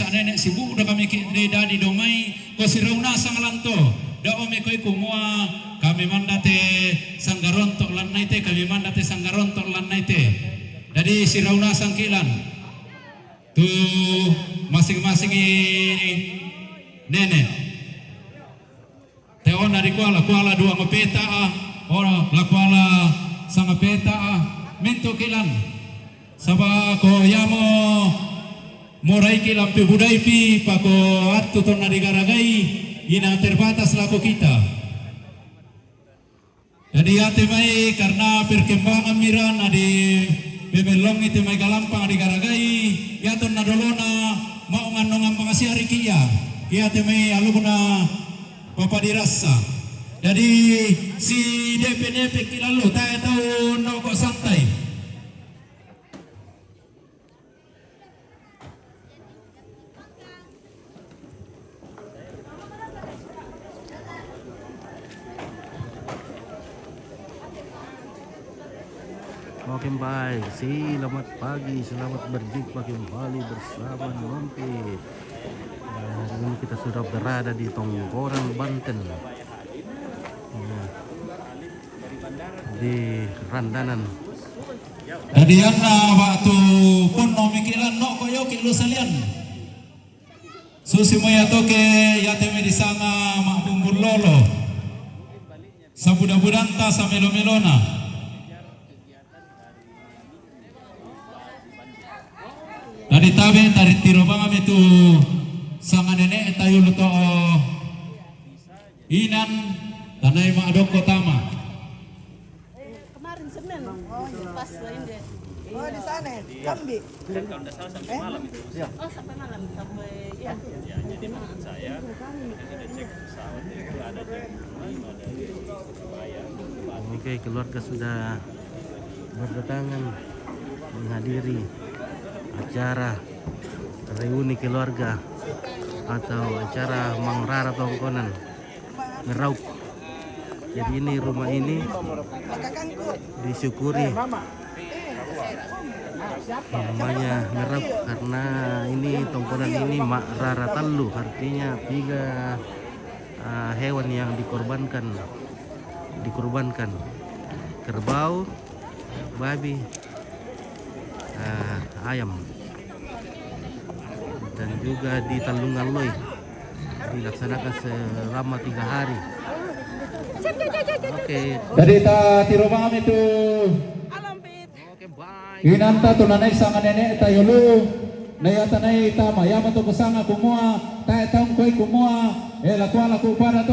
sa nenek sibu udah kami dadi domai ko sirauna sangalanto da ome koy kumua kami mandate sanggarontok lan naite kami mandate sanggarontok lan naite jadi sirauna sangkilan tu masing-masing nenek teona di kuala dua ngepeta ora la kuala sama peta minto kilan saba ko yamo morai kilam pe budai pi pako attu tonna digaragai ina terbatas laku kita jadi ate mai karena perkembangan miran adi bebelong itu mai galampang digaragai ya tonna dolona mau nganongan pangasiari kia ya ate mai aluna papa dirasa jadi si DP kilalu tahu tahu no kok santai. Oke baik, selamat pagi, selamat berjumpa kembali bersama Nompit. Hari ini kita sudah berada di Tongkoran, Banten, di Randanan. Jadi waktu pun nomikilan no koyo kilu salian. Susi moya toke ya teme di sana mak bumbur lolo. Sabuda-budanta sa melo-melona. Dari tabe tarik tiro bangam itu sangan nenek tayu luto inan tanai maadok kotama. Kemarin Senin, pas ini. Oh di sana, Kambi. Kalau tidak salah sampai malam itu. Oh sampai malam sampai ya. Ya, jadi maksud saya sudah cek pesawat itu ada jam 5 dari Surabaya. Oke, keluarga sudah berdatangan menghadiri acara reuni keluarga atau acara Mangrara Tongkonan Meraup. Jadi ini rumah ini disyukuri namanya Meraup karena ini Tongkonan ini Makrara Tallu, artinya 3 hewan yang dikorbankan kerbau, babi, ayam, dan juga di Talungan Loy dilaksanakan selama 3 hari. Oke. Dari tiro bangam itu Oke, baik. inanta tunanay sangan nenek tayulu nayata nay tama yama to kusanga kumua tae taong koy kumua lakwala ku pada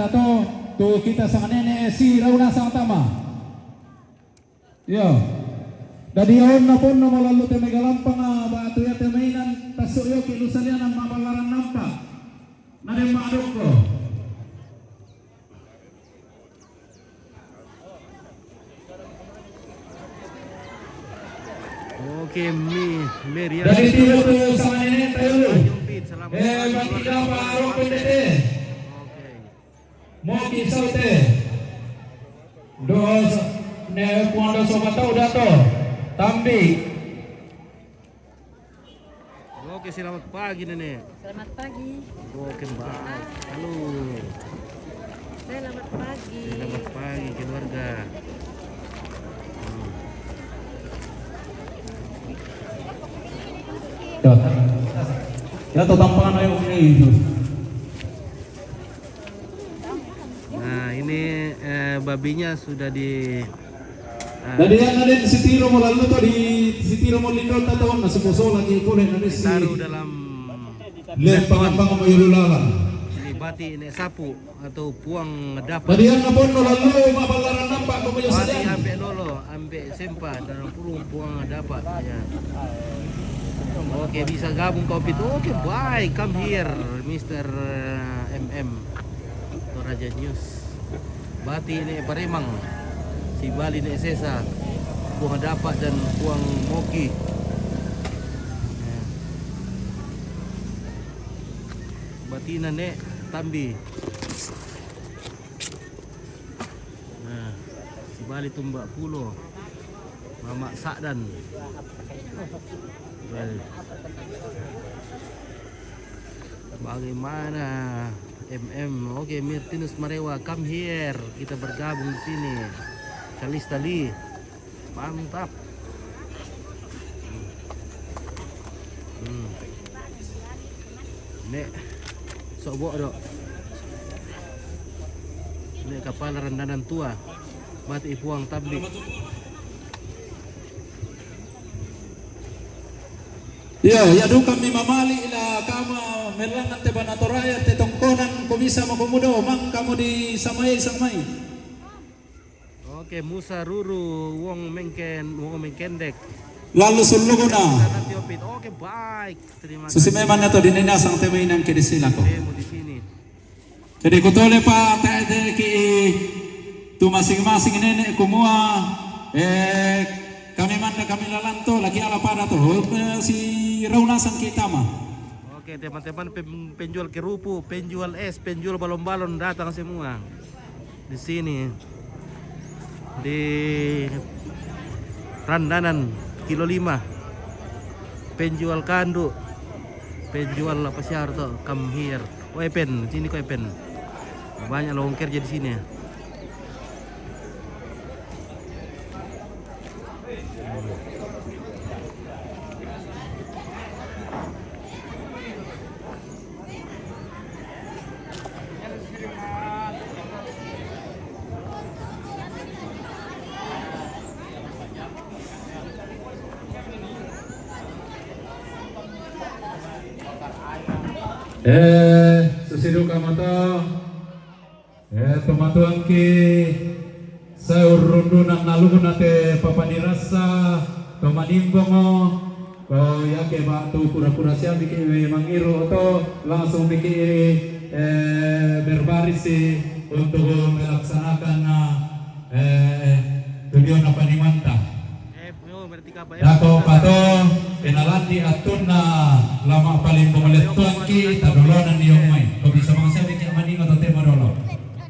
to tu kita sangan nenek si rauna sang tama yo dadi on na pon no malalu te megalampang batu ya te mainan tasuyo kilusalian ang mabalaran nampak nade maadok ko. Oke, Merian. Dari tiro tu sangan nenek tayulu Selamat batida paro pendete Oke. mo kisaute dos ne kuando sobatau dato tambi. Oke, selamat pagi Nenek. Selamat pagi. Oke, baik. Halo. Selamat pagi. Selamat pagi keluarga. Ya tampangan ayo ini itu. Nah, ini babinya sudah di Jadi yang ada di sitiro mo lalu to di sitiro mo lindol tatawan na suposo lagi ko len ada si taruh dalam pangapang mo yululalan. ini bati ini sapu atau puang dapat. Jadi yang napon mo lalu mabalaran nampak mo yo Bati sadyan. ambil lolo, ambil sempa dan puang dapat ya. Oke, bisa gabung kopi itu. Oke, baik. Come here, Mr. MM Toraja News. Bati ini Paremang, si Bali ini Sesa, Puang Dapat dan Puang Moki. Batina nek Tambi. Nah, si Bali Tumbak Pulo, Mamak Sakdan. Well. Bagaimana MM? Oke, Martinus Marewa, come here. Kita bergabung di sini. Kalis tali. Mantap. Nek sobok dok. Nek kapal rendanan tua. Mati ipuang tablik. Ya do kami mamali ila kama melangan te banatoraya te tongkonan komisa makomudo mang kamu di samay. Oke, Musa Ruru, Wong Mengkendek. Lalu sulugo na. Sana Tiopit. Oke, baik. Terima kasih. Susimeman na to dininasang temay ng kinisila ko. Demo di sini. Jadi kutole pa tayo ki tumasing-masing nene kumuha kami man na kami lalanto lagi ala para to si Raunasan kita mah. Oke, teman-teman penjual kerupu, penjual es, penjual balon-balon datang semua di sini di Randanan kilo 5. Penjual kandu, penjual apa sih harto, come here. Oh, Epen, sini kok Epen. Banyak lowong kerja di sini. Susidu kamato pematuan ki sayur rundu nang nalugun nate papanirasa pemanimbongo kau ya ke batu pura-pura siap bikin mangiru atau langsung bikin berbaris untuk melaksanakan tujuan apa di manta. Dako pato kenalan di atuna lama paling pemeletuan ki tadolonan di omai. Kau bisa mangsa bikin maning atau tema dolo.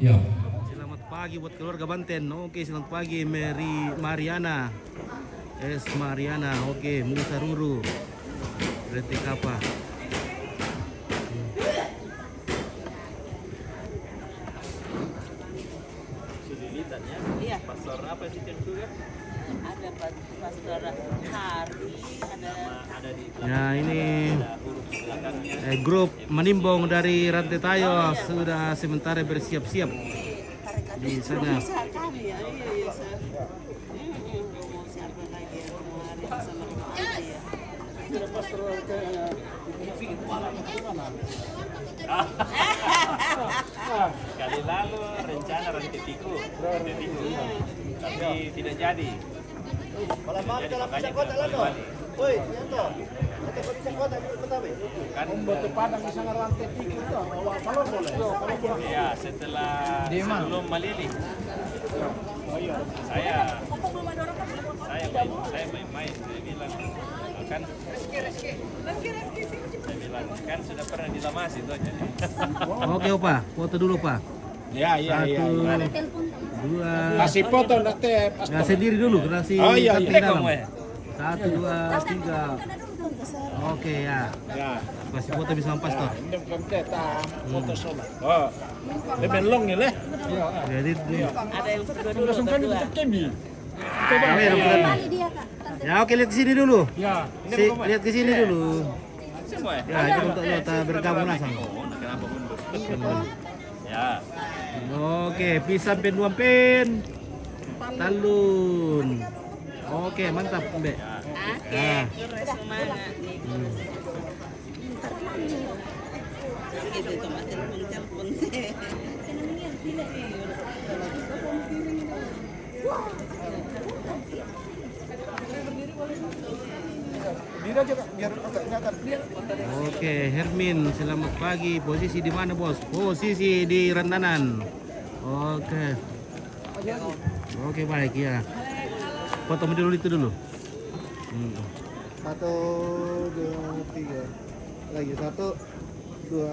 Ya. Selamat pagi buat keluarga Banten. Oke, selamat pagi Mariana. Mariana. Oke, Musa Ruru. Berarti apa? Iya. Pastor apa sih yang juga? Ada pastor Hari, ada di Ya, ini grup Manimbong dari Rantai Tayo sudah sementara bersiap-siap di sana. kami ya. Iya. Siapa lagi yang kemarin sama kami ya. Sudah pastor Kali lalu rencana rantai tiku, tapi tidak jadi. Kalau maaf dalam bisa kota lah tuh. Woi, nyanto. Kita bisa kota di Betawi. Kan Batu Padang bisa ngerantai tikus tuh. Kalau boleh. ya setelah sebelum Malili. Saya main-main. Saya bilang kan. Saya bilang kan sudah pernah dilamasi tuh jadi. Oke, Opa, foto dulu, Pak. Ya. Dua. Kasih foto nanti. Nggak sendiri dulu, kasih Oh, iya, di iya. dalam. 1, 2, 3. Oke ya. Ya. Kasih foto bisa sama pastor. Ini konten foto solo. Oh. Lebih long ya leh. Jadi Ada yang berdua dulu, berdua. ya oke, lihat ke sini dulu. Ya. Lihat ke sini dulu. Semua ya? Ya, itu untuk kita bergabung langsung. Kenapa mundur? Ya. Oke, pisang pen 2 pen. Talun. Oke, mantap, Mbak. Oke, terus semangat nih. Gitu itu mah telepon. Oke, Hermin, selamat pagi. Posisi di mana, Bos? Posisi di Randanan. Oke. Oke, baik ya. Foto dulu itu dulu. 1, 2, 3. Lagi 1, 2,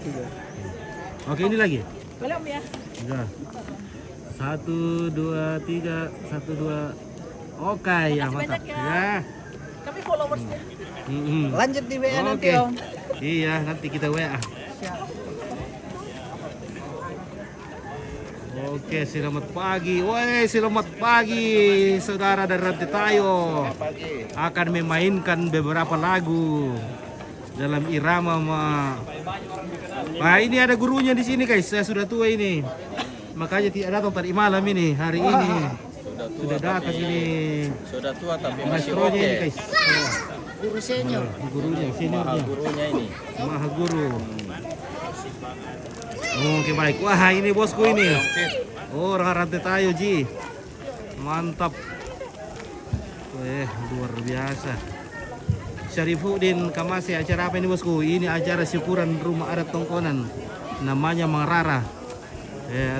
3. Oke, ini lagi. Belum ya? Sudah. 1, 2, 3, 1, 2. Oke, ya mantap. banyak ya. Ya. Kami followersnya. Mm-mm. Lanjut di WA nanti Oke. Om. Iya, nanti kita WA. Oke, selamat pagi. Woi, selamat pagi saudara dari Rantai Tayo. Akan memainkan beberapa lagu dalam irama Nah, ini ada gurunya di sini, guys. Saya sudah tua ini. Makanya tidak datang tadi malam ini, hari ini. Sudah datang ini. Sudah tua tapi masih Maestronya oke. ini, guys. Guru senior. Gurunya, Mahal seniornya. gurunya ini. Maha guru. Oke, baik. Wah, ini bosku ini. Oh, orang Rantai Tayo, Ji. Mantap. Luar biasa. Syarifuddin Kamasi, acara apa ini bosku? Ini acara syukuran rumah adat Tongkonan. Namanya Mangrara.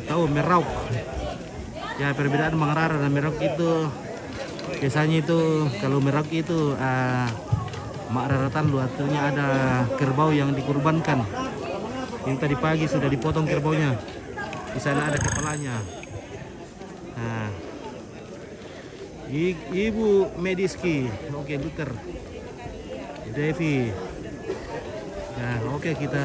Atau Merauke. Ya, perbedaan Mangrara dan Merauke itu biasanya itu kalau Merauke itu Makraratan lu artinya ada kerbau yang dikurbankan. Yang tadi pagi sudah dipotong kerbaunya. Di sana ada kepalanya. Nah, Ibu Mediski, oke Luther, Devi. Nah, oke kita.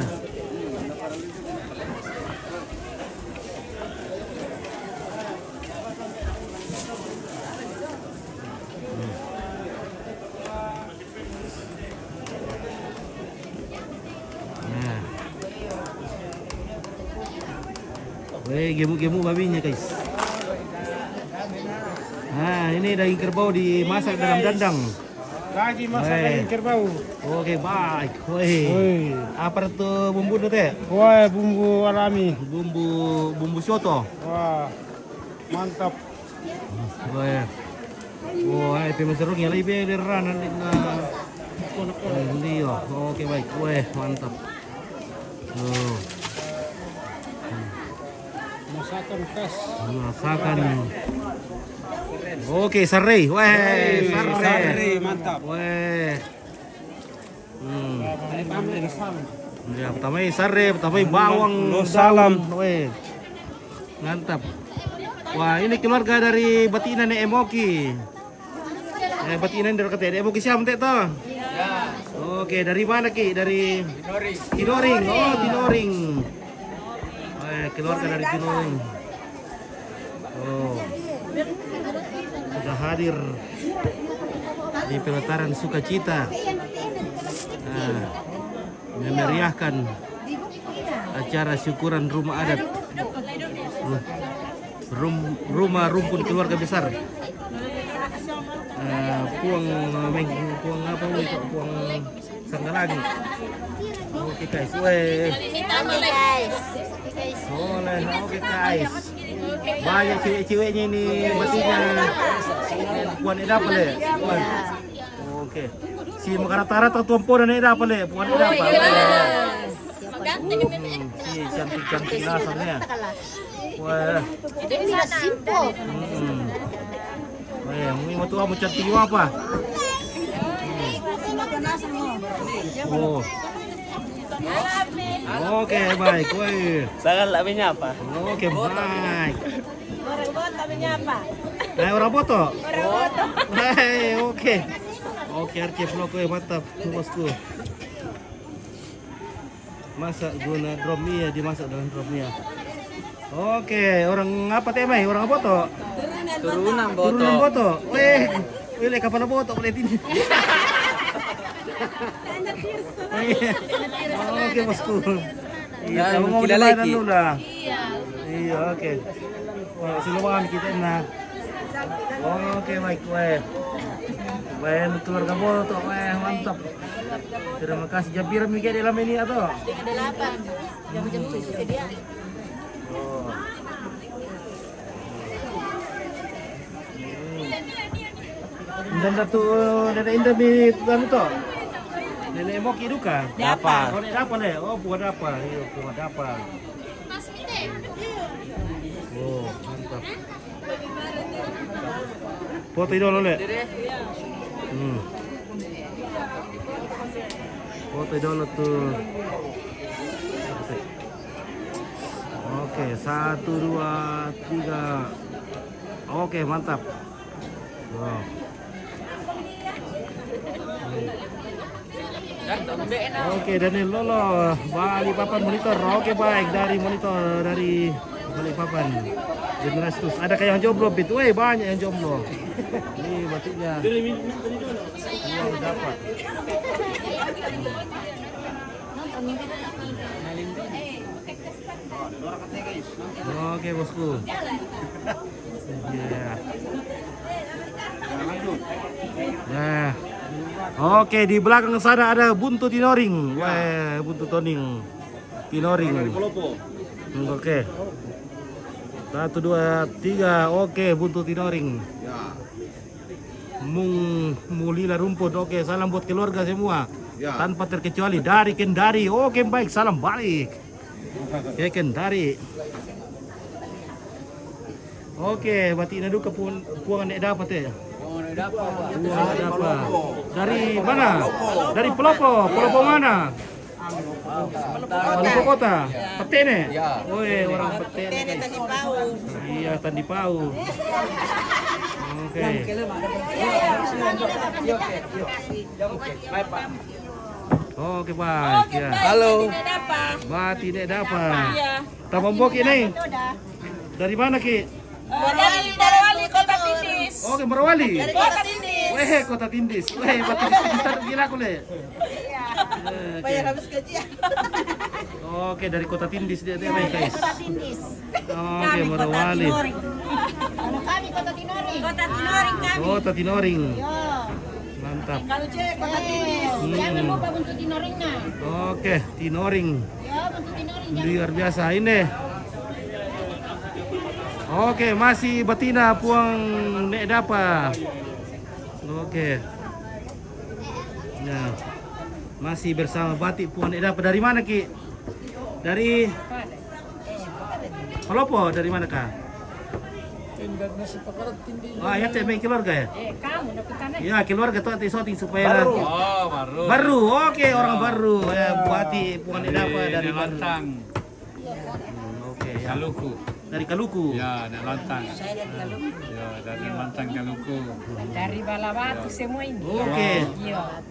Nah. Weh, gemuk-gemuk babinya, guys. Nah, ini daging kerbau dimasak dalam dandang. Lagi masak daging kerbau. Oke, baik. Woi. Apa itu bumbu itu teh? Wah, bumbu alami. Bumbu soto. Wah, mantap. Woi. Wah, itu meserungnya lebih dari ranan na. Iya. Oke, baik. Woi, mantap. Oh. Masakan khas. Masakan. Oke, sarei. Weh, sarei. Mantap. Weh. Tambahin salam. Ya, pertama sarei, pertama bawang, salam. Weh. Mantap. Wah, ini keluarga dari Batina Nek Emoki. Batina dari kata Nek Emoki siapa teh toh? Ya. Oke, dari mana Ki? Dari Tinoring. Oh, Tinoring. Keluarga dari Tinoring. Oh. Sudah hadir di pelataran sukacita. Nah, memeriahkan acara syukuran rumah adat. Rumah rumpun keluarga besar. Puang apa itu? Puang Sanggalangi. Oke guys, weh. Boleh, oke guys. Banyak cewek-ceweknya ini matinya. Puan Eda apa le? Oke. Si rata-rata tuan dan Eda apa le? Puan Eda apa? Si cantik-cantik lasannya. Wah. Itu bisa simpel. Wah, mau tuh mau cantik apa? Oh. Oke, baik. Woi. Sangat labenya apa? Oke, baik. Orang bot namanya apa? Nah, orang foto. Orang foto. Hei, oke. Oke, archive vlog gue mantap, bosku. Masak guna drum iya, dimasak dalam drumnya. Oke, orang apa teh, Mai? Orang foto? Turunan Turunan foto. Weh, kapan foto boleh ini? Oke, bosku. Iya, kamu mau jalan dulu dah. Iya, oke. Wah, silakan kita nah. Oke, baik, weh. Weh, keluarga foto, weh, mantap. Terima kasih. Jabir mikir dalam ini atau? Ada 8. Jam-jam 7 dia. Oh. Dan datu nenek Indah di tuan itu. Nenek Moki duka. Dapat. Oh, nenek apa le? Oh, buat apa? Iya, buat apa? Oh, mantap. Foto dulu le. Foto dulu tuh. Oke, 1, 2, 3. Oke, mantap. Wow. Oke, Daniel Lolo, Balikpapan monitor. Oke, baik, dari monitor dari Balikpapan. Generasius. Ada kayak yang jomblo, Pit. Weh, banyak yang jomblo. Ini batiknya. Uang dapat. Oke, bosku. Iya. Nah. Oke, di belakang sana ada Buntu Tinoring. Wah, Buntu Toning. Tinoring. Oke. 1 2 3. Oke, Buntu Tinoring. Mulila rumput. Oke, salam buat keluarga semua. Tanpa terkecuali dari Kendari. Oke, baik, salam balik. Oke, Kendari. Oke, batik nadu ke puangan nek dapat ya. Puangan dapat. Dari mana? Dari Pelopo. Pelopo mana? Pelopo kota. Petene. Woi, orang Petene. Tani Pau. Iya, Tani Pau. Oke. Oke, Pak. Ya. Halo. Bati nek dapat. Tamombok ini. Dari mana, Ki? Dari Kota Tindis. Oke, Merawali. Kota Tindis. Weh, Kota Tindis. Weh, bati sekitar gila aku le. Bayar habis gajian. Oke, dari Kota Tindis dia baik, guys. Kota Tindis. Oke, Merawali. Kami Kota Tinoring. Kota Tinoring kami. Kota Tinoring. Mantap. Kalau cek Kota Tindis. Jangan lupa bentuk Tinoringnya. Oke, Tinoring. Ya, bentuk Tinoring. Luar biasa ini. Oke, masih betina puang nek dapa. Oke. Nah, masih bersama batik puang nek dapa. Dari mana, Ki? Dari Pelopo. Dari mana, Kak? Oh, ya main keluarga ya? Kamu dapat Ya, keluarga tuh shooting supaya baru. Oke, orang baru. Ya, batik puang nek dapa dari Lantang. Oke, ya. Kaluku. Dari Kaluku. Ya, dari Lantang. Saya dari Kaluku. Ya, dari Lantang Kaluku. Dari Balawatu semua ini. Oke. Iya.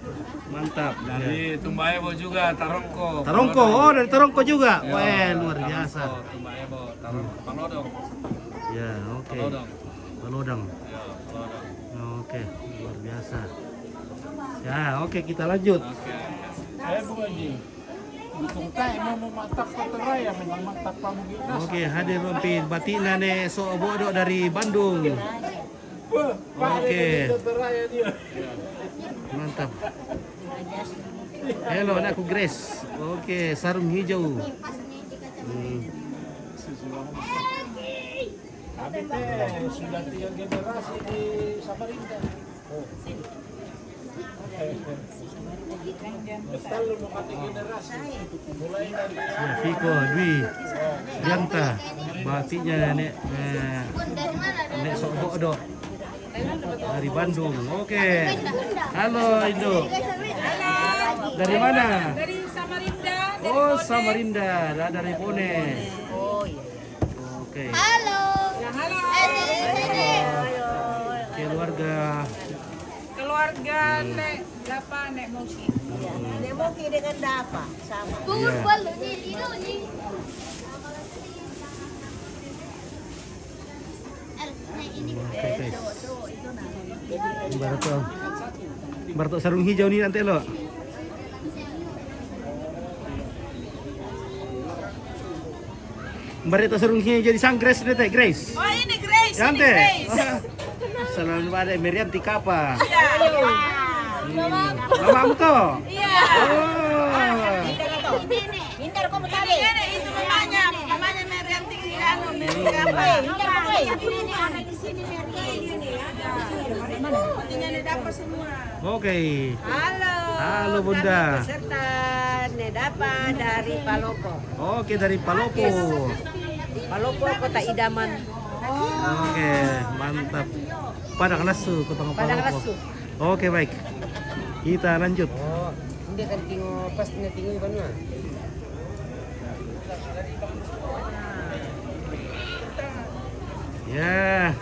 Mantap. Dari Tumbaebo juga, Tarongko. Tarongko, oh dari Tarongko juga. Wah, luar biasa. Tumbaebo, Tarongko. Palodong. Ya, oke. Palodong. Palodong. Ya, Palodong. Oke, luar biasa. Ya, oke kita lanjut. Oke. Saya bukan Ji. Bukan tayo mau matak pateray, memang matak pamuginas. Oke, hadir rompin batina ne so bodo dari Bandung. Oke, mantap. Halo anakku Grace. Oke, sarung hijau. Kami teh sudah 3 generasi di Samarinda. Betul lu mati generasi. Mulai dari Ya, Viko, Dwi, Rianta, batiknya nek nek sok bodo dari Bandung. Oke, halo Indo. Dari mana? Dari Samarinda. Oh Samarinda, dari Pone. Oh iya. Oke, Halo. keluarga. Keluarga Nek Dapa Nek Moki. Nek Moki dengan Dapa sama. Iya. Oke, guys. Baru sarung hijau nih nanti lo. Barito sarung hijau di sang Grace nih teh Grace. Oh ini Grace. Yante. Selalu ada Merianti Kapa. Mamamu toh? Iya. Oh. Hindar kamu tadi. Itu mamanya Merianti anu Merianti apa? Hindar kamu. Ini ada di sini Merianti ini ada. Batiknya Nedapa semua. Oke. Halo. Halo Bunda. Kami peserta Nedapa dari Palopo. Oke dari Palopo. Palopo Kota Idaman. Oke mantap. Padang Lasu Kota Padang Palopo. Lasu. Oke baik. Kita lanjut. Oh, hindi kan tingo pas na tingo iban na. Ya.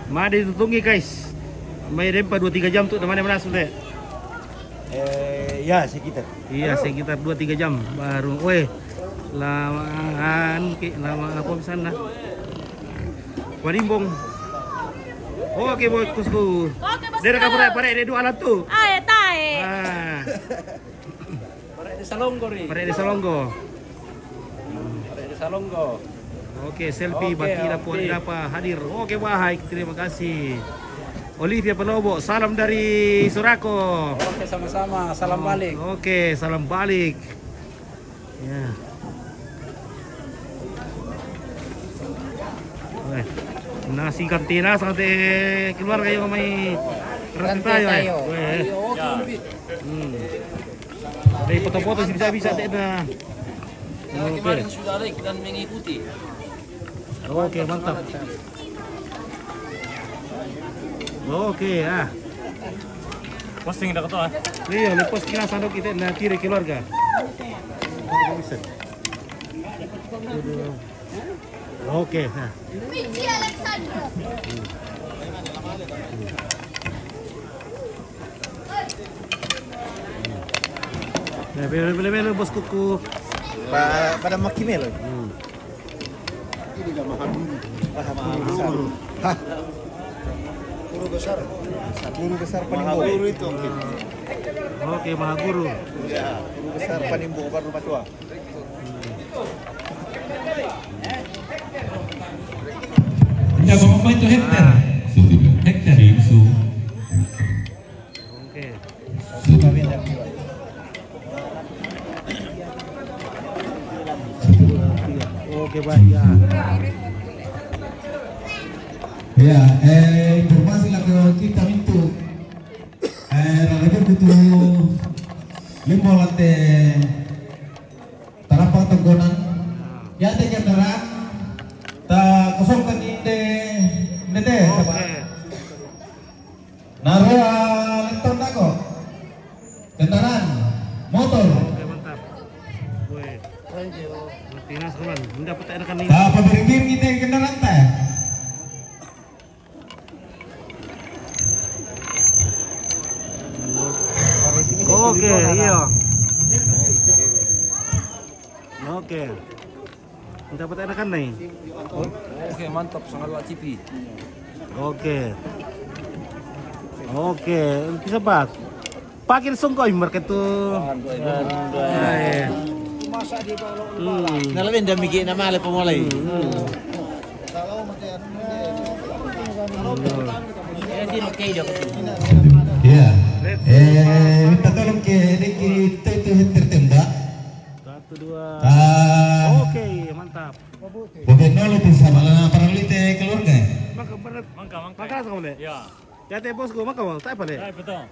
Mari ditutungi guys. May rempa 2-3 jam tuh namanya mana sudah. Ya, sekitar. Iya, sekitar 2-3 jam baru. Weh, lama apa sana? Wadimbong. Oke, bosku. Oke, bosku. Dari kabar pare ada 2 alat tuh. Ay, tae. Ah, Pare di Salonggo ri. pare di Salonggo. Pare di Salonggo. Oke, selfie Oke, bagi oke. dapat hadir. Oke, baik, terima kasih. Olivia Palobo, salam dari Surako. Oke, sama-sama. Salam balik. Oke, salam balik. Ya. Weh, nasi kantina sampai keluarga yang may rantai tayo. Weh. Dari foto-foto sih bisa-bisa na. Kemarin sudah like dan mengikuti. Oke, mantap. Oke, ah. Posting dah kata. Iya, lepas kita sandok kita na kiri keluarga. Oke, nah. Nah, beli bos kuku. Pada makimel. Guru besar. Guru besar Panimbo. Guru itu mungkin. Oke, Maha Guru. Ya, guru besar Panimbo baru rumah tua. Ya, Bapak itu hektar. Hektar. Oke. Oke, baik ya. Ya, informasi lagi kita itu relatif itu lima lantai tarapak tegonan ya te kendaraan ta kosongkan inde Oke. narua lenton dako kendaraan motor Oke, mantap. Weh. Tinas kawan, mendapat rekan ini. apa beribir kita kendaraan teh Oke, iya. Oke. Mendapat rekan nih. Oke, mantap sangat TV. Oke. Oke, bisa pak. Pakai sungkoy market tuh. Iya. Nalawin dah mikir nama le pemulai. ya minta tolong ke kita itu tertembak 1, 2. ah Oke, mantap. Bagaimana lu bisa malah paralite keluarga? Maka berat. Mangka. Maka kamu le. Ya. Ya teh bosku, maka mau tak apa le? Ya, betul.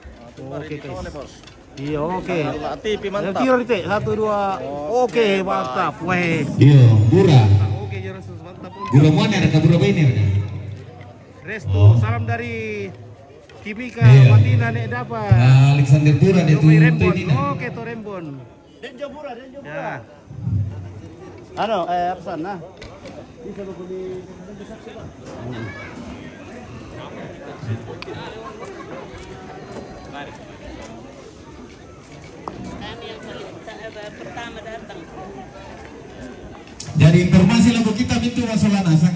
Oke, guys. Iya, oke. TV Yang kira nih, 1, 2. Oke, mantap. Weh. Iya, gura. Oke, Yesus mantap. Gura mana ada gura bener. Resto, salam dari Timika, Iya. Matina nek dapat. Alexander Gura dia tuh Domai Rembon. ini. Oke, to Rembon. Denjo Bura. Ya. Ano, apa sana? Pertama datang. Jadi informasi lagu kita itu masalah nasang.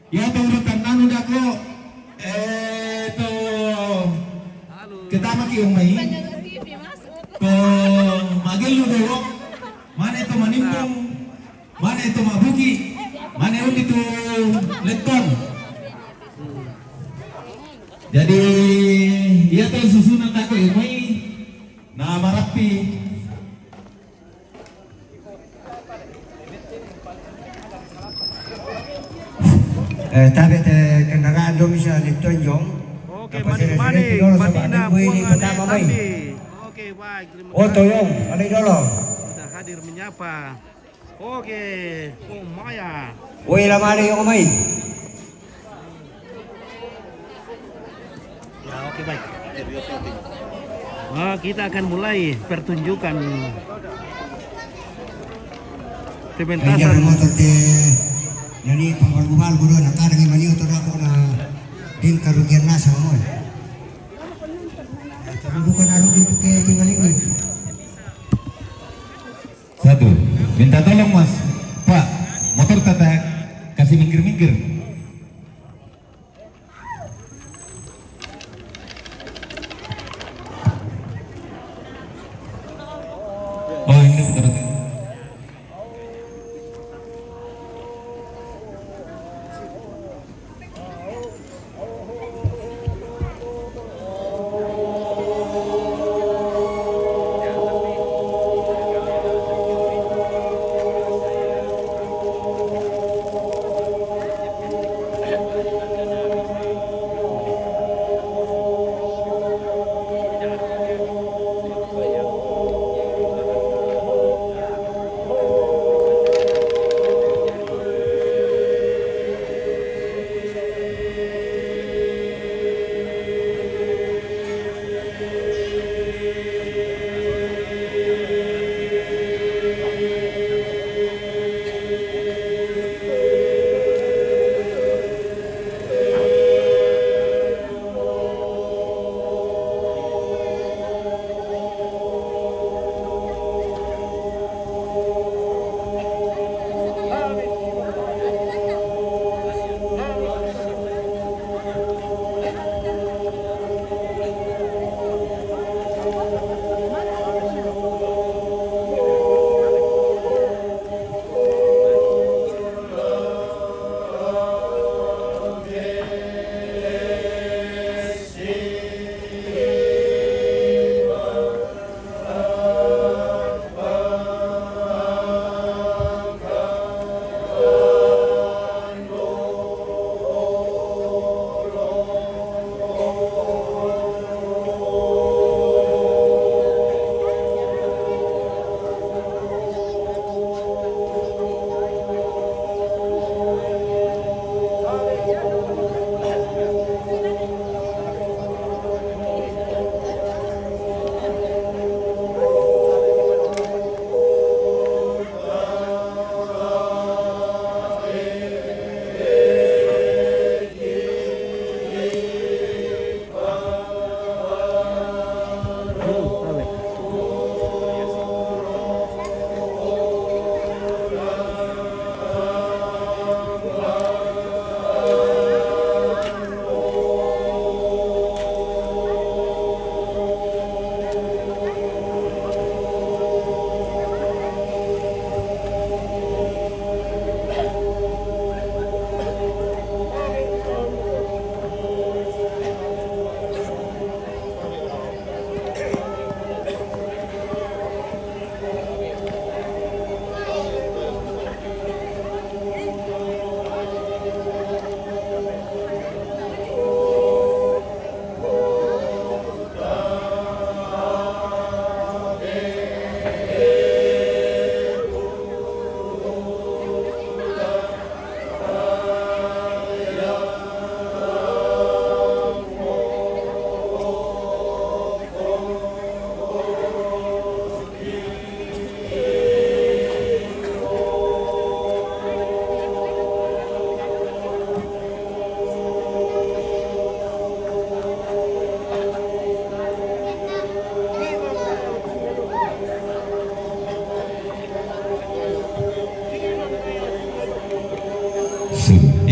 Ya tuh urutan nanu dako. Itu kita maki umai. Ko magel lu dulu. Mana itu manimpung? Mana itu mabuki? Mana itu leton? Jadi iya tuh susunan dako umai. Nah marapi. Tabi kendaraan dong bisa ditunjong. Oke, manik-manik. Matina, buangan Tandi. Oke, baik. Terima Oh kasih. toyong, ada dolo. Sudah hadir menyapa. Oke, oh Maya. Woi lama ada yang main. Ya, oke baik. Nah, kita akan mulai pertunjukan Jangan pementasan. motor te. Jadi panggal guru nak ada gimana itu aku na din karugian nasa mo. Tapi bukan Arumi pakai tinggal ini. Satu, minta tolong mas, Pak, motor tata kasih minggir-minggir. Oh ini motor.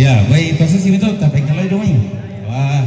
Ya, baik posisi itu tapi kalau itu main. Wah.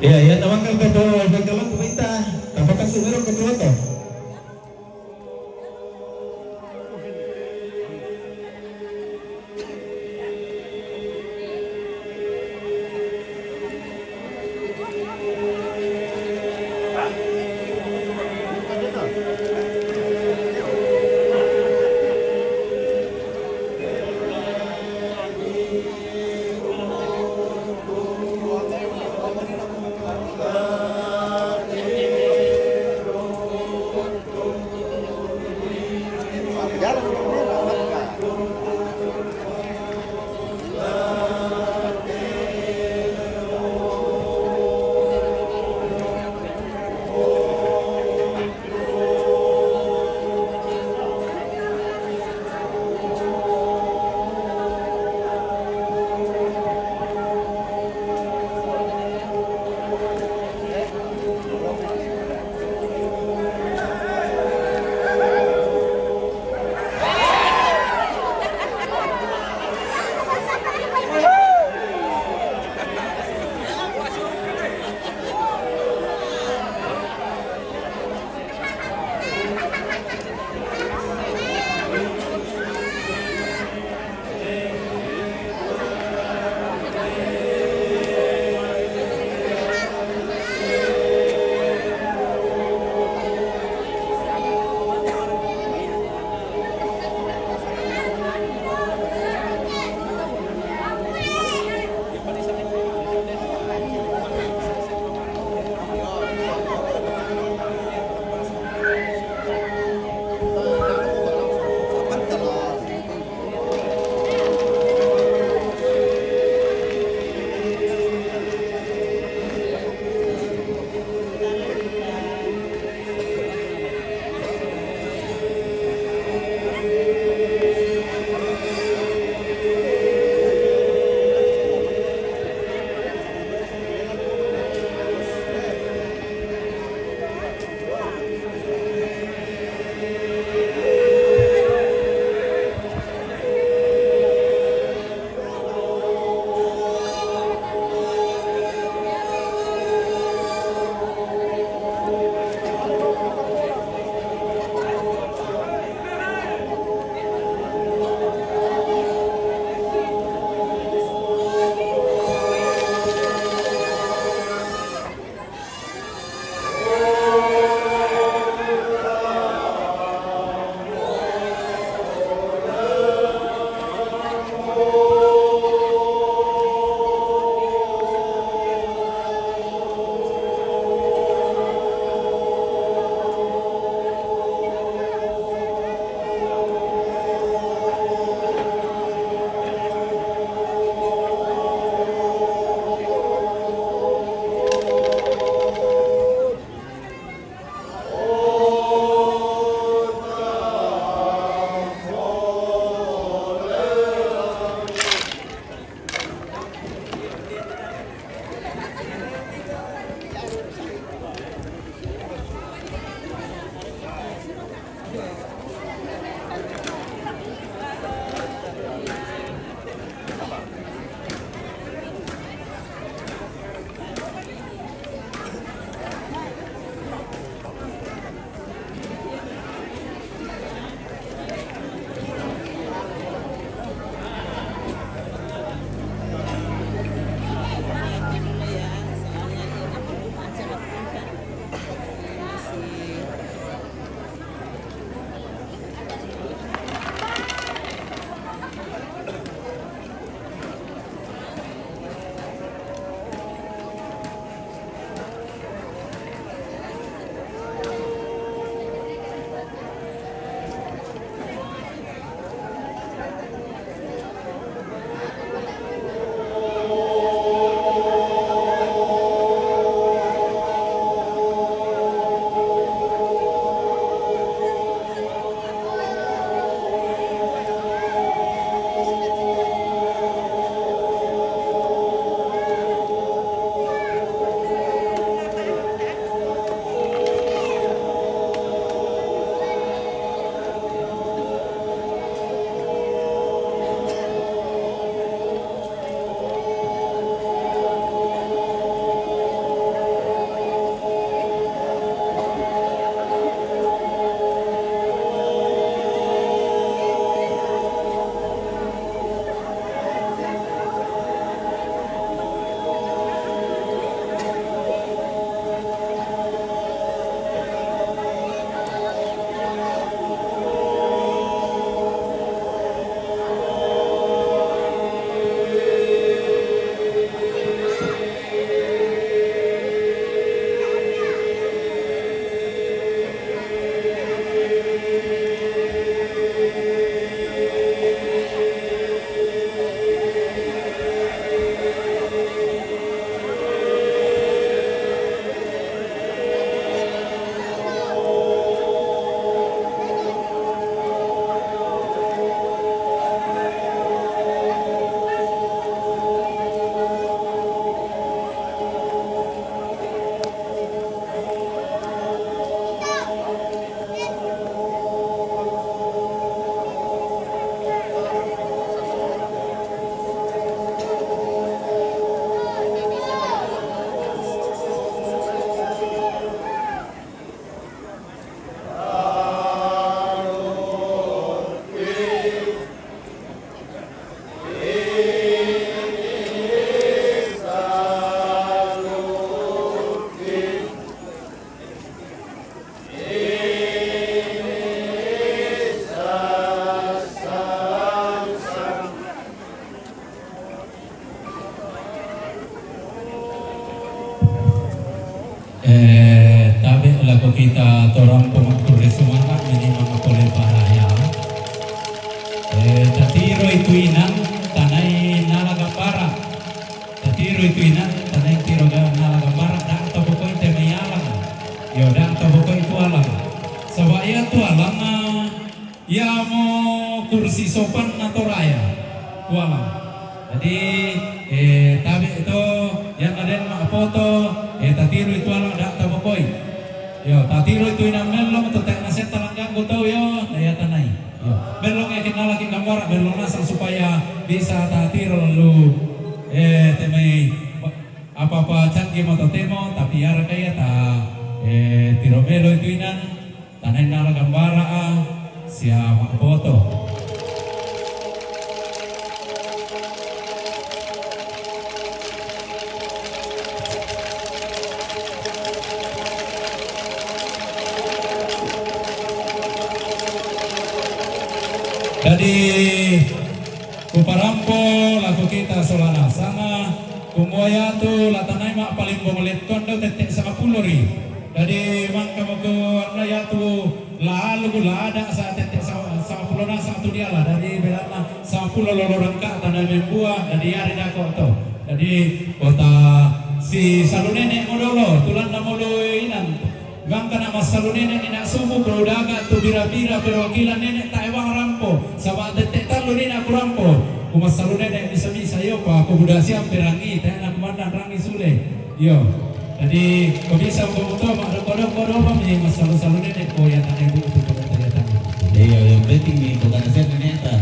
Iya, iya, tawangkal ko to, pagkalang kumita. Tapos sumeron ko to. Tapi lagu kita torang pemaktur sumana minimum boleh bahaya. Tatiro itu inan tanai nalaga barat. Tatiro itu inan tanai tiro nalaga barat. Dan taboko itu meyalang. Yo dan taboko itu alang. Sebaya tu alang ya mau kursi sopan atau raya. Tu alang. Jadi tapi itu yang ada mak foto tatiro itu alang dak tabokoi. Yo tatiro itu inang melong atau tak naset talanggang ko tau yo daya tanai. Yo melong yakin lagi gambar melong nasang supaya bisa tatiro lalu temai apa-apa canggih atau temo tapi yara kaya ta tiro melo itu inan tanai nala gambara siapa foto. Jadi kuparampo lagu kita solana sama kumuaya tu latanai mak paling bomolet kondo tetek sama pulori. Jadi mang kamu ke warna ya tu lalu gula ada saat tetek sama pulona sama tu dia lah. Dari belakang sama pulau lorong kak tanah membuah. Jadi hari dah kau tu. Jadi kota si salunene modolo tulan namolo inan. Bangka nama salunene ni nak subuh kerudaga tu bira-bira perwakilan nenek tak ewang rampo. Sama detek talu ni nak rampo. Kumas salunene bisa-bisa yo pa aku budak siap perangi tak nak komandan rangi sule. Yo. Jadi kau bisa betul mak kodok-kodok apa ni mas salunene ko yang tak ibu tu pada terlihat. Iya, yang penting nih bukan saya ternyata.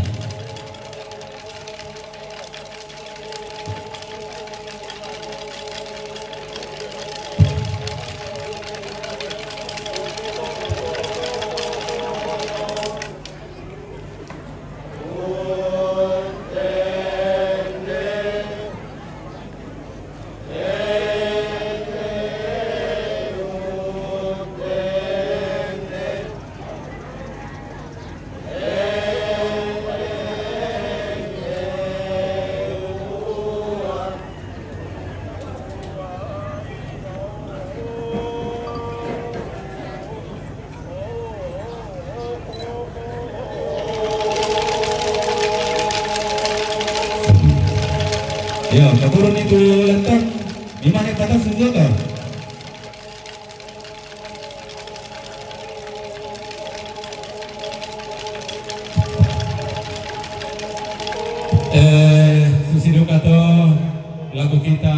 Ya, keturun itu lentok. Di mana kata senjata? Susido kato lagu kita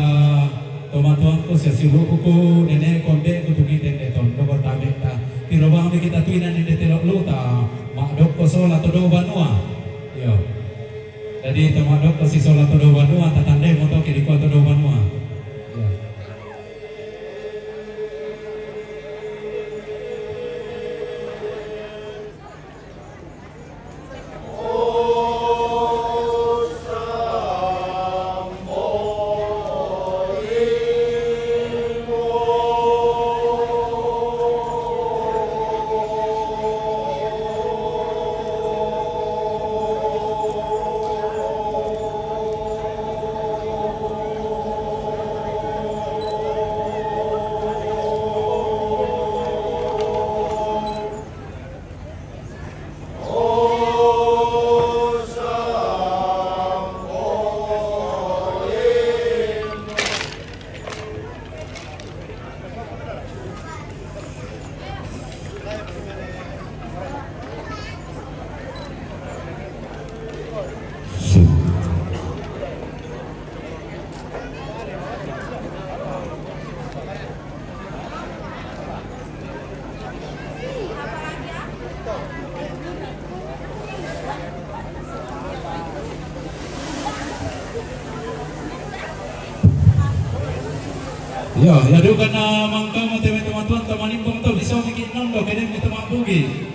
tomat-tomatku sesilu kuku nenek konde kutu kita deton dokor tabek ta tiro bang kita tuinan di telok lu ta mak dok kosol atau do banua. Yo. Jadi teman-teman si solat do banua tatandai moto kiri ko do banua. Ya. Ya, ya do kana mangka mo teman-teman tamanimpong to bisa bikin nondo kene kita mabugi.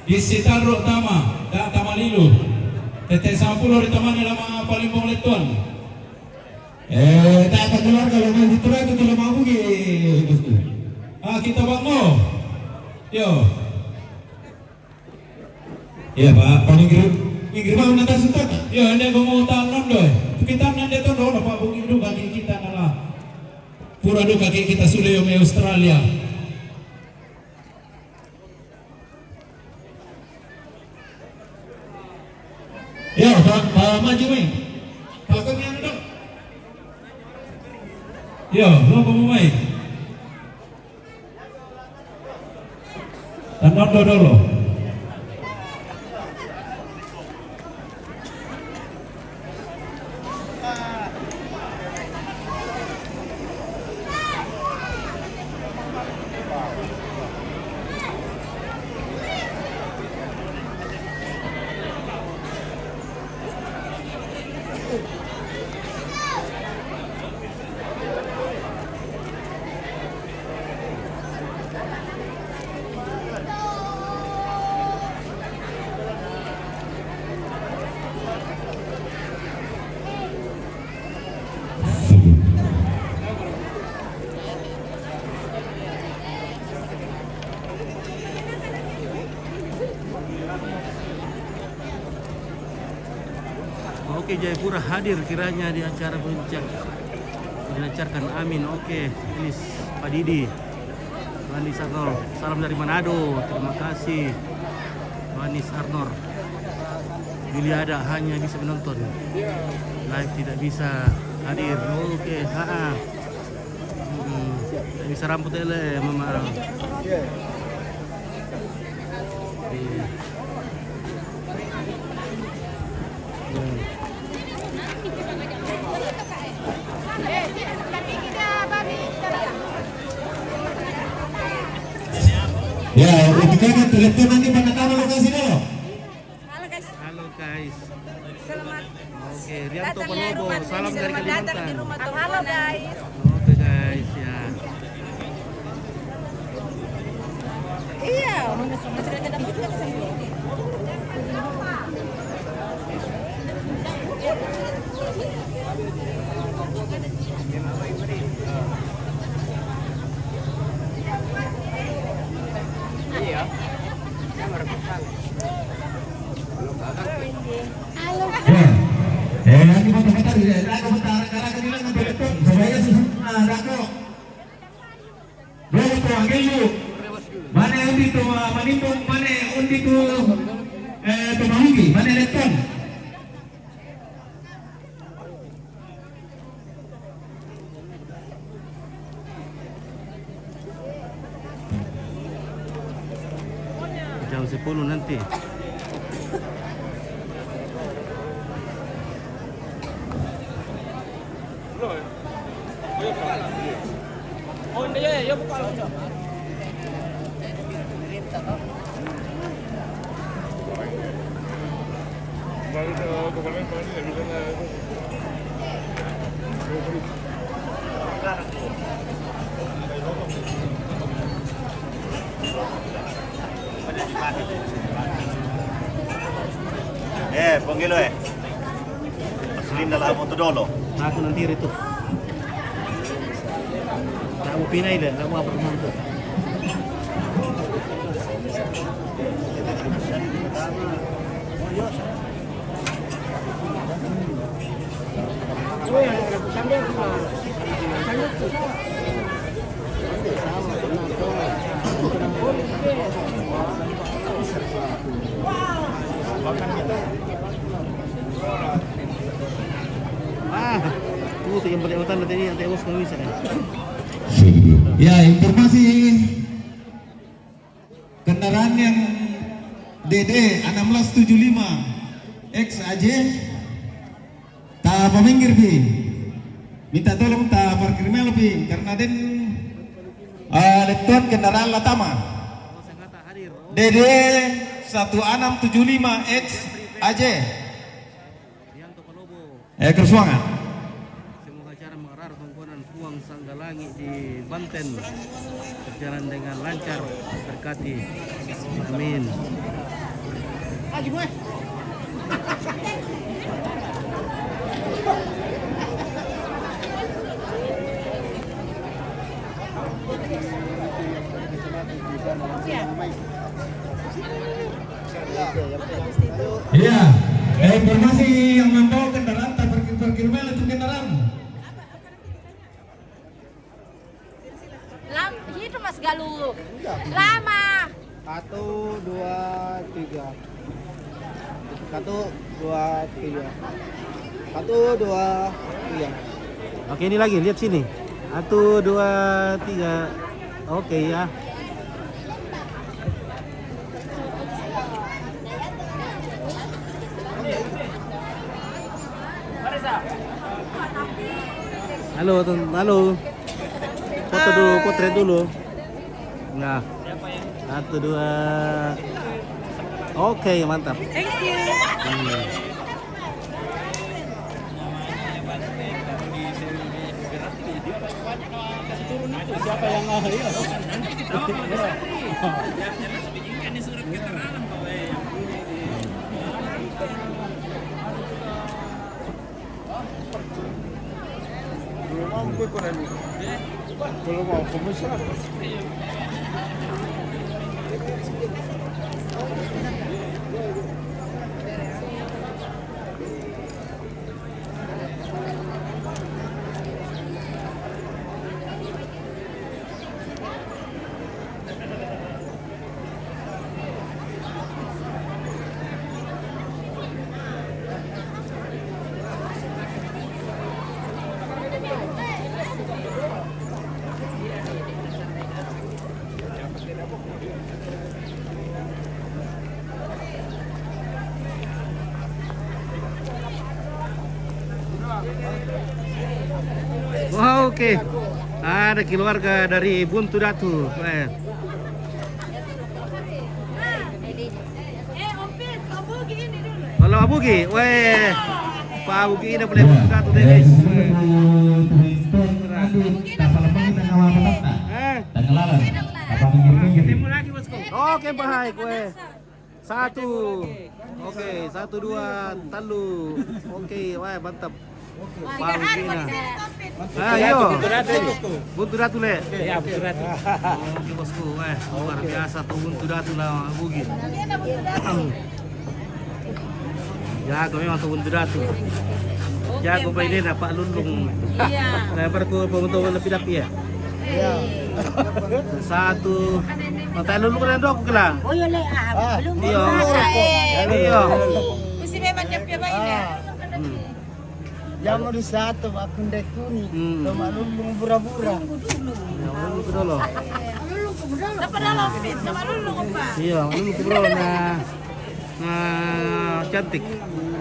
Di sitaro tama, da tamalilu. Tete 10 di tamani lama palimpong letuan. Tak akan keluar kalau main di turun itu kalau mabugi. Kita bango. Yo. Iya Pak, pinggir mau nata suntak. Yo, ande bango tanon doy. Kita nande to do Pak bugi do bagi kita nala. Pura duka kita sudah yang Australia. Ya, Pak maju nih. Pelakangnya ada dong. Ya, lo pemain. Tangan dulu. Oke, Jayapura hadir kiranya di acara puncak dilancarkan. Amin. Oke, ini Pak Didi, Manis Arnor, salam dari Manado. Terima kasih Manis Arnor. Biliada hanya bisa menonton, live tidak bisa hadir. Oke, tidak bisa rambut ele, Mama. Ya, ketika telepon nanti penataman lokasi dulu. Halo guys. Selamat Oke, Rianto datang di Palobo, rumah salam dari Selamat datang di Kalimantan. rumah Halo guys. Oke guys, ya. Iya, sudah tidak butuh ke sini. Lagi motor-motor di daerah utara kanila ng betul. Sabaya susunod na dako. Dito ang kayo. Mana undi to manipong mana undi to tumahugi mana elektron. Jam 10 nanti. Ponggilo Pasilin na lang mo to dolo. Aku nanti itu. Tak mau pinai dah, tak mau apa tu. Itu yang berjabatan nanti ini nanti kami bisa kan. Ya, informasi kendaraan yang DD 1675 XAJ ta peminggir bi. Minta tolong ta parkir lebih karena den lekton kendaraan Latama. DD 1675 XAJ. Kersuangan. Puang Sanggalangi di Banten berjalan dengan lancar, berkati. Amin. Iya, informasi yang membawa kendaraan tak parkir itu kendaraan. tiga. Satu, dua, tiga. Satu, dua, tiga. Oke, ini lagi, lihat sini. 1, 2, 3. Oke ya. Halo, halo. Foto dulu, potret dulu. Nah. 1, 2. Oke, mantap. Thank you. Siapa yang ahli? Belum mampu kurang ini. Belum mau komisar. Wah, oke. Ada keluarga dari Buntu Datu. Kalau Abugi, weh. Pak Abugi ini boleh Buntu Datu deh, guys. Oke, baik, weh. 1. Oke, 1, 2, talu. Oke, wah mantap. Pak Abugi nah. Ayo. Buntu Datu le. Ya, berat. Oke bosku, luar biasa tuh Buntu Datu lah Abugi. Jago memang tuh Buntu Datu. Jago mainin Pak Lulung. Iya. Nah, berkumpul lebih ya. Iya. 1. Mata Lulung kan dok kelang. Oh iya le, belum Iya. puasa. Iya. Mesti memang dia punya bayi ya. Yang mau di satu, aku ndek kuning. Sama lulung pura-pura. Ya, Lulung dulu. Dapat dalam fit sama dulu apa? Iya, Lulung bro nah cantik.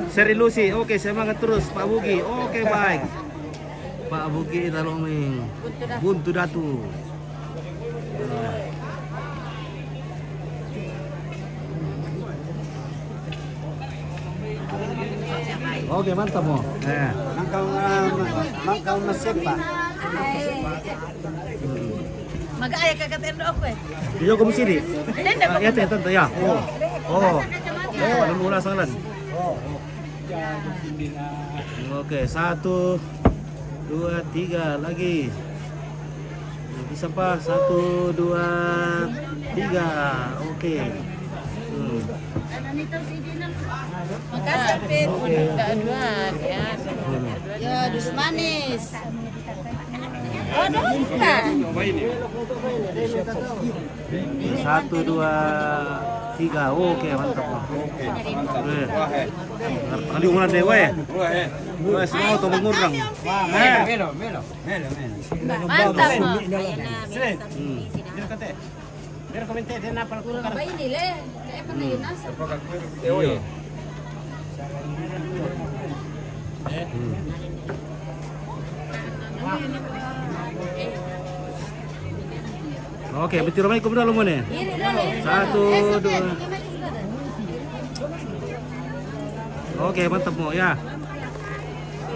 Seri Lucy, oke semangat terus Pak Bugi. Oke baik. Pak Bugi Taloming. Buntu Datu. Oke mantap mo. Mangkau nasepa. Mag-aya ka katendo ako eh. Iyo ko sini. Tenda ko. Ya tante ya. Oh. Belum mula salan. Oke, 1, 2, 3 lagi. Bisa pak 1, 2, 3. Oke. Makasih Fit. Dua ya. Ya, dus manis. Oh, dong ka. 1, 2, 3. Oke, mantap. Oke. Kali umulan deh, weh. Weh, semua tuh mengurang. Mantap mo. Bayi ni le. Kaya pa kayo nasa. Iya. Oke, betul ramai kumpulan lu mana? 1, 2. Oke, mantap mo ya.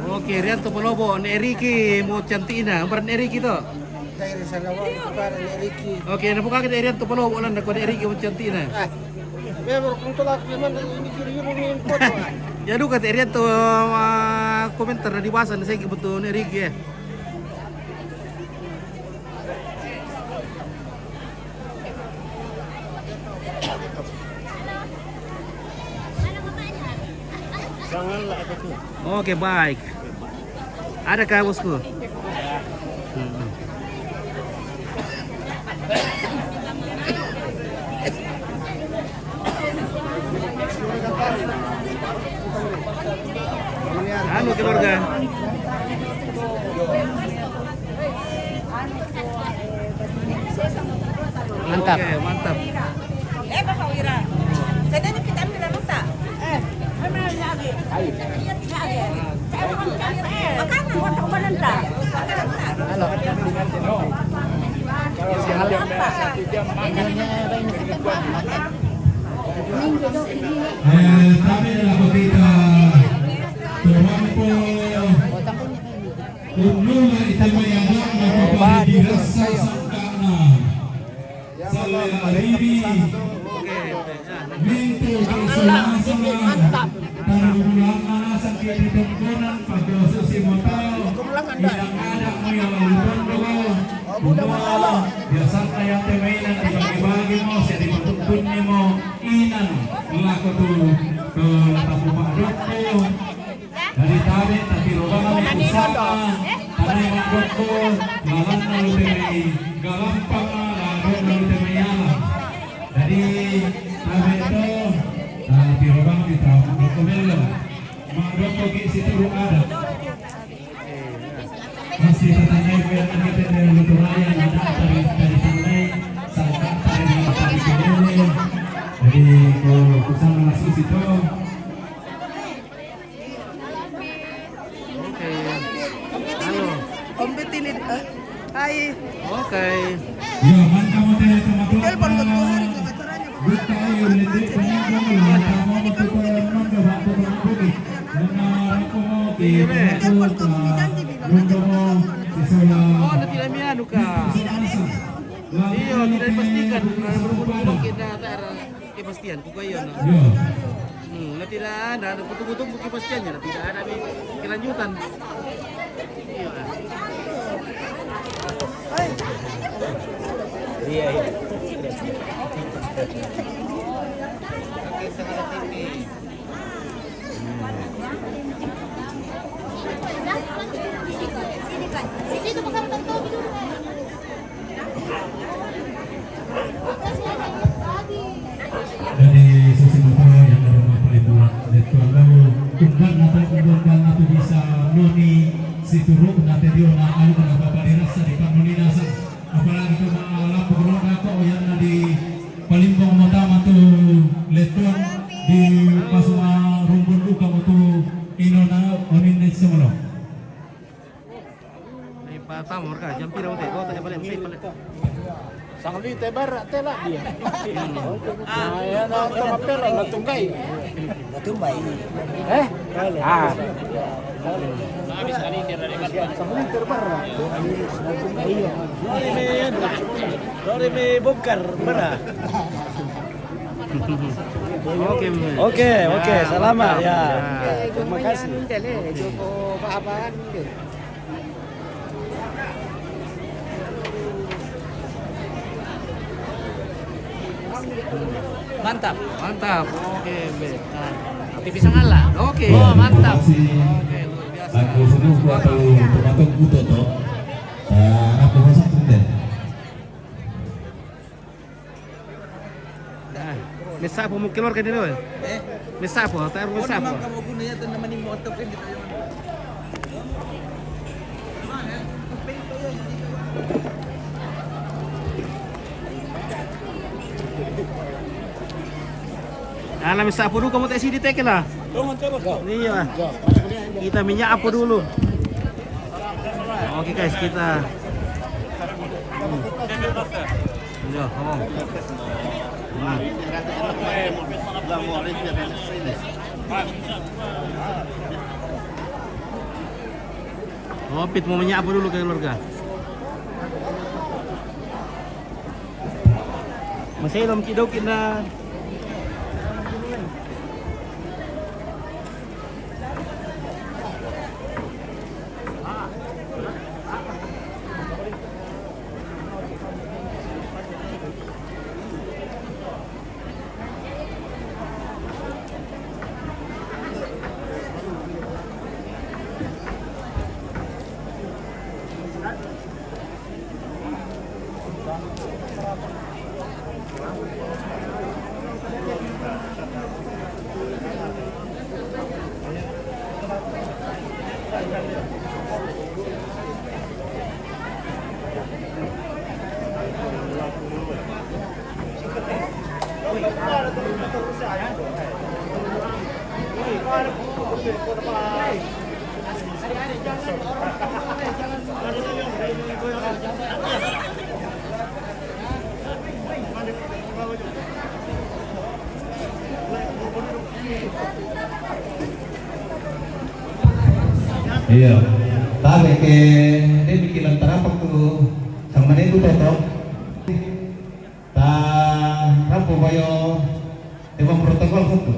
Oke, Rian tuh pelobo, Eriki mau cantina, beran Eriki tuh. Dari Sarawak para Eriki. Oke, na buka kita Rian tuh pelobo lan nak Eriki mau cantina. Memang kuntulak memang ini kiri ini import. Ya lu kata Rian tuh komentar di bahasan saya betul Eriki ya. Janganlah itu. Oke, baik. Adakah bosku? Anu keluarga. Mantap. Oke, mantap. Bapak Wira. Jadi kita ambil ruta. Mana lagi? Makanya waktu kemarin tak. Halo. Kami lagu kita tumampo umnuma itamayagak na papaligirasa sangkana salaribi minto kesulasana tarulang anasan kititungkunan pagyoso si motaw ilang anak mo yung lupondo Bunuh, biasa kaya temainan ibagi mo, siya di matutun ni mo inan lako tu ke tapu makdok ko dari tabi tapi roba kami usaha tanay makdok ko lalan na lutemay galampang lalan na lutemayala dari tabi ito tapi roba kami tapu makdok ko melo makdok ko situ ada masih tertandai biar kita dari Luturaya ada dari tandai sampai dari Luturaya dari kusang langsung situ. Oke. Halo. Kompetini. Hai. Oke. Ya, mantap model teman-teman. Telepon ke dua hari ke acaranya. Buka ayo lede penyambung lah. Kamu betul teman ke waktu berbuki. Benar aku mau Telepon ke bumi janji bilang. Oh, nanti kami anu kak. Iya, tidak dipastikan. Berhubung kita tak ada kepastian. Kukayon. Nanti tidak ada betul-betul kepastiannya. Tidak ada kelanjutan. Iya. Iya. Dari sisi motor yang ada rumah pelindungan Letuan Lalu Kumban atau bisa noni situru nanti dia na alu na bapak dirasa di panulina sa apalagi ke malam pegolong ako yang di palimbong motama tu Letuan di pasuma rumbun luka motu ino na onin na semolo. Ini Pak Tamor kah? Jam pira udah? Kau tanya balik, balik. Sang li tebar tela dia.Aya na tamapera na tunggay. Ah. Habis hari ini dari Sang li tebar. Sorry may bongkar bara. Oke, Oke, selamat ya. Terima kasih. Mantap. Oke, baik. Nah, tapi bisa ngalah. Oke, mantap. Oke, luar biasa. Aku semua buat teman-teman butuh toh. Aku masuk tunden. Nah, mesa apa mau keluar ke dulu? Mesa apa? Taruh mesa apa? Kamu gunanya tuh namanya motor kan gitu. Nah, mesa apa dulu kamu tak sini tek lah. Iya. Kita minyak apa dulu? Oke guys, kita. Ya, oh. Pit mau minyak apa dulu keluarga? Masih belum kidokin na. Iya. Tahu ke dia bikin antara apa tuh sama mana itu toto. Ta rampo bayo dewan protokol itu.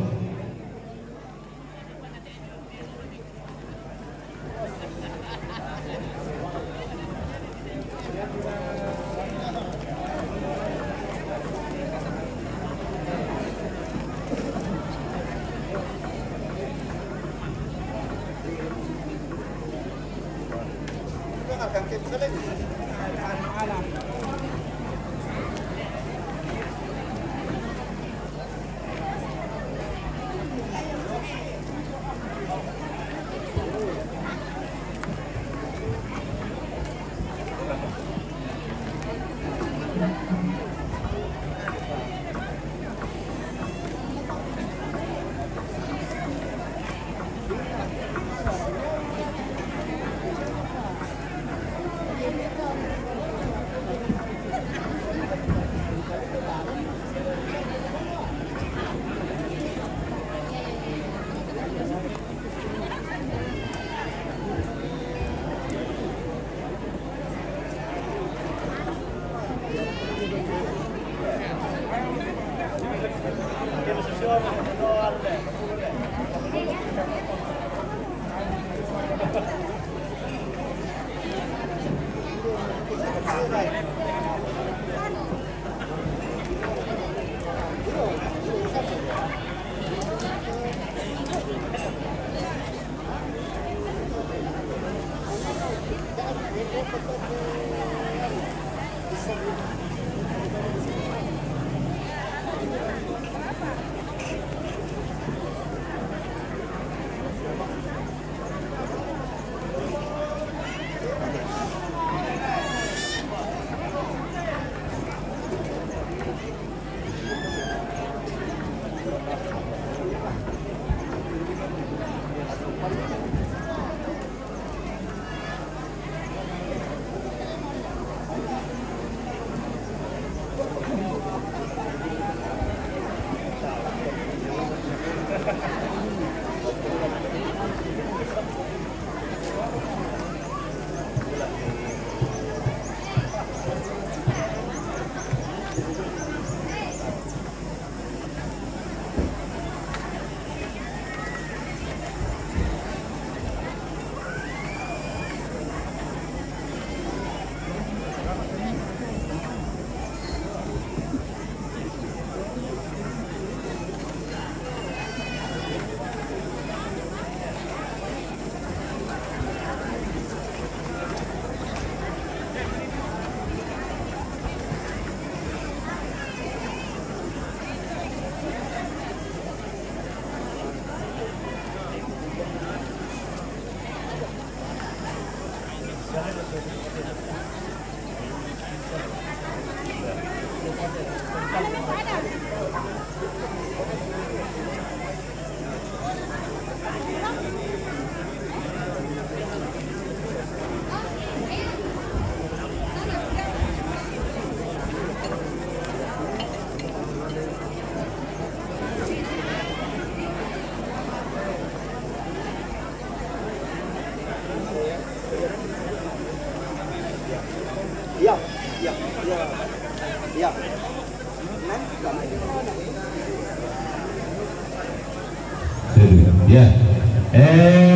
Ya.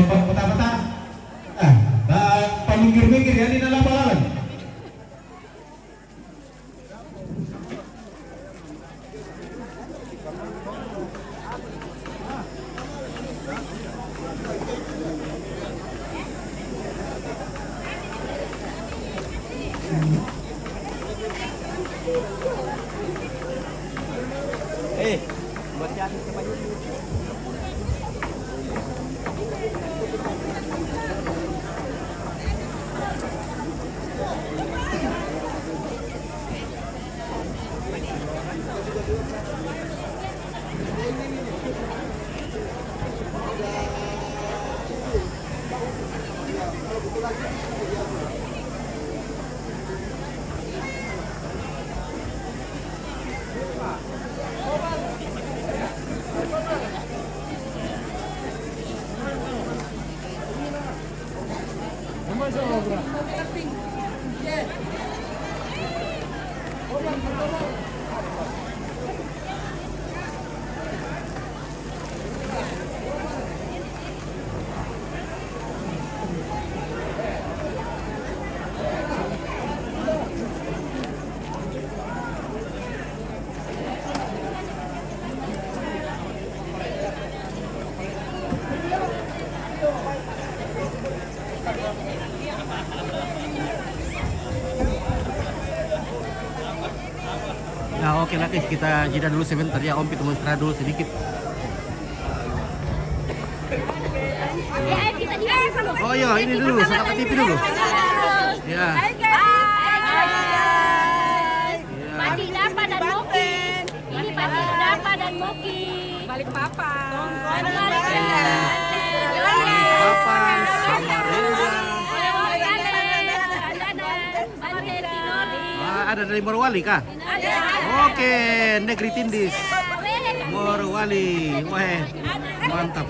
Peta-peta. Pamingkir-mingkir ya di dalam balalan. Buat cari ke baju. Nah, oke lah guys, kita jeda dulu sebentar ya, Om Pito mau istirahat dulu sedikit. Oh iya, ini dulu, Saka TV dulu. Ya. Padi Dapa dan Moki. Ini Padi Dapa dan Moki. Balik papan. Papan sama Reza. Ada dari Morowali kah? Oke, Negeri Tindis. Morowali. Wah, mantap.